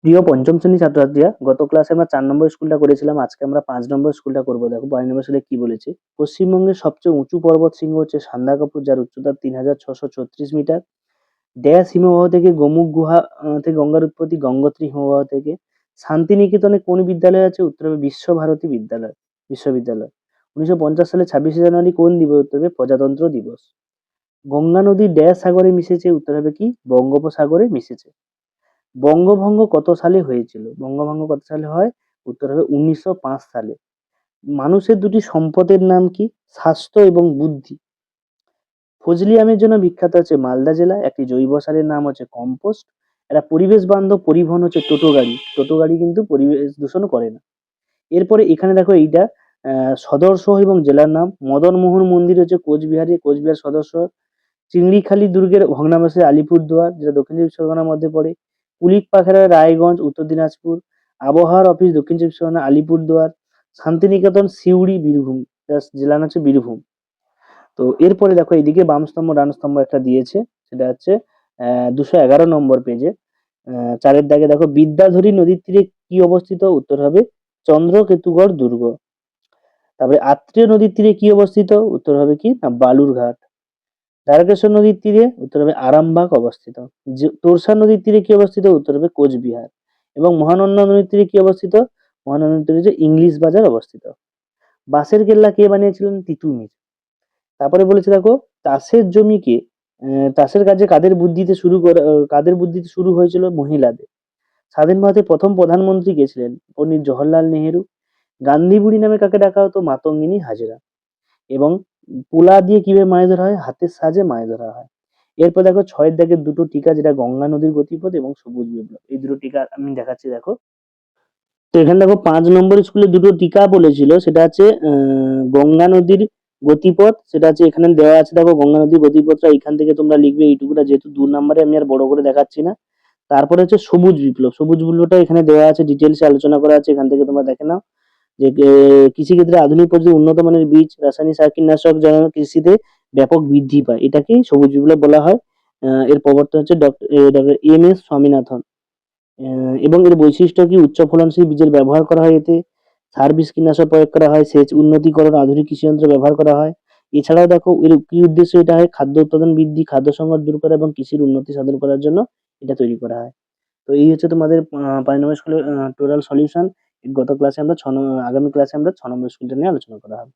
প্রিয় পঞ্চম শ্রেণীর ছাত্রছাত্রীরা, গত ক্লাসে আমরা 4 নম্বর স্কুলটা করেছিলাম। আজকে আমরা 5 নম্বর স্কুলটা করব। দেখো 5 নম্বর স্কুলে কি বলেছে। পশ্চিমবঙ্গের সবচেয়ে উঁচু পর্বত শৃঙ্গ হচ্ছে সান্দাকফু, যার উচ্চতা 3636 মিটার। ড্যাশ হিমবাহ থেকে গোমুখ গুহা থেকে গঙ্গার উৎপত্তি, গঙ্গোত্রী হিমবাহ থেকে। শান্তিনিকেতনে কোন বিদ্যালয় আছে? উত্তর হবে বিশ্বভারতী বিশ্ববিদ্যালয়। 1950 সালে 26শে জানুয়ারি কোন দিবস? উত্তর হবে প্রজাতন্ত্র দিবস। গঙ্গা নদী ড্যাশ সাগরে মিশেছে? উত্তর হবে কি? বঙ্গোপসাগরে মিশেছে। বঙ্গভঙ্গ কত সালে হয়েছিল? বঙ্গভঙ্গ কত সালে হয়? উত্তর হবে 1905 সালে। মানুষের দুটি সম্পদের নাম কি? স্বাস্থ্য এবং বুদ্ধি। ফজলি আমের জন্য বিখ্যাত হচ্ছে মালদা জেলা। একটি জৈব সারের নাম হচ্ছে কম্পোস্ট। একটা পরিবেশ বান্ধব পরিবহন হচ্ছে টোটো গাড়ি। টোটো গাড়ি কিন্তু পরিবেশ দূষণ করে না। এরপরে এখানে দেখো এইটা সদর শহর এবং জেলার নাম। মদনমোহন মন্দির হচ্ছে কোচবিহারে, কোচবিহার সদর শহর। চিংড়িখালি দুর্গের ভগ্নাবশেষ আলিপুরদুয়ার, যেটা দক্ষিণ চব্বিশ পরগনার মধ্যে পড়ে। কুলিক পাখরা রায়গঞ্জ, উত্তর দিনাজপুর। আবহাওয়ার অফিস দক্ষিণ চব্বিশ পরগনা আলিপুরদুয়ার। শান্তিনিকেতন সিউড়ি, বীরভূম। জেলা হচ্ছে বীরভূম। তো এরপরে দেখো এইদিকে বাম স্তম্ভ ডান স্তম্ভ একটা দিয়েছে, সেটা হচ্ছে 211 নম্বর পেজে। 4 দাগে দেখো বিদ্যাধরী নদীর তীরে কি অবস্থিত? উত্তর হবে চন্দ্রকেতুগড় দুর্গ। তারপরে আত্রেয় নদীর তীরে কি অবস্থিত? উত্তর হবে কি? না, বালুরঘাট। দ্বারকেশ্বর নদীর তীরে? উত্তর হবে আরামবাগ অবস্থিত। তোরসা নদীর তীরে কি অবস্থিত? উত্তর হবে কোচবিহার। এবং মহানন্দা নদীর তীরে কি অবস্থিত? মহানন্দা নদীর তীরে হচ্ছে ইংলিশ বাজার অবস্থিত। বাঁশের কেল্লা কে বানিয়েছিলেন? তিতুমির। তারপরে বলেছে দেখো চাষের জমিকে চাষের কাজে কাদের বুদ্ধিতে শুরু হয়েছিল? মহিলাদের। স্বাধীন ভারতের প্রথম প্রধানমন্ত্রী কে ছিলেন? পণ্ডিত জওহরলাল নেহেরু। গান্ধী বুড়ি নামে কাকে ডাকা হতো? মাতঙ্গিনী হাজরা। এবং পোলা দিয়ে কিভাবে মাছ ধরা হয়? হাতের সাহায্যে মাছ ধরা হয়। এরপর দেখো 6 দাগের দুটো টিকা, যেটা গঙ্গা নদীর গতিপথ এবং সবুজ বিপ্লব। এই দুটো টিকা আমি দেখাচ্ছি, দেখো। তো এখানে দেখো 5 নম্বর স্কুলে দুটো টিকা বলেছিল, সেটা হচ্ছে গঙ্গা নদীর গতিপথ, সেটা হচ্ছে এখানে দেওয়া আছে। দেখো গঙ্গা নদীর গতিপথটা এখান থেকে তোমরা লিখবে এইটুকুটা, যেহেতু 2 নম্বরে আমি আর বড় করে দেখাচ্ছি না। তারপরে হচ্ছে সবুজ বিপ্লব। সবুজ বিপ্লবটা এখানে দেওয়া আছে, ডিটেলসে আলোচনা করা আছে, এখান থেকে তোমরা দেখে নাও। যে কৃষিক্ষেত্রে আধুনিক পদ্ধতি, উন্নত মানের বীজ, রাসায়নিক সার, কীটনাশক যেন কৃষিতে ব্যাপক বৃদ্ধি পায়, এটাকেই সবুজ বিপ্লব বলা হয়। এর প্রবর্তন হচ্ছে ডক্টর এম এস স্বামীনাথন। এবং এর বৈশিষ্ট্য কি? উচ্চ ফলনশীল বীজের ব্যবহার করা হয় এতে। সার, বিষ, কীটনাশক প্রয়োগ করা হয়। সেচ উন্নতিকরণ, আধুনিক কৃষিযন্ত্র ব্যবহার করা হয়। এছাড়াও দেখো এর কি উদ্দেশ্য এটা হয়? খাদ্য উৎপাদন বৃদ্ধি, খাদ্য সংকট দূর করা এবং কৃষির উন্নতি সাধন করার জন্য এটা তৈরি করা হয়। তো এই হচ্ছে তোমাদের 5 নম্বর স্কুলের টোটাল সলিউশন। গত ক্লাসে আমরা আগামী ক্লাসে আমরা 6 নম্বর স্কুলটা নিয়ে আলোচনা করা হবে।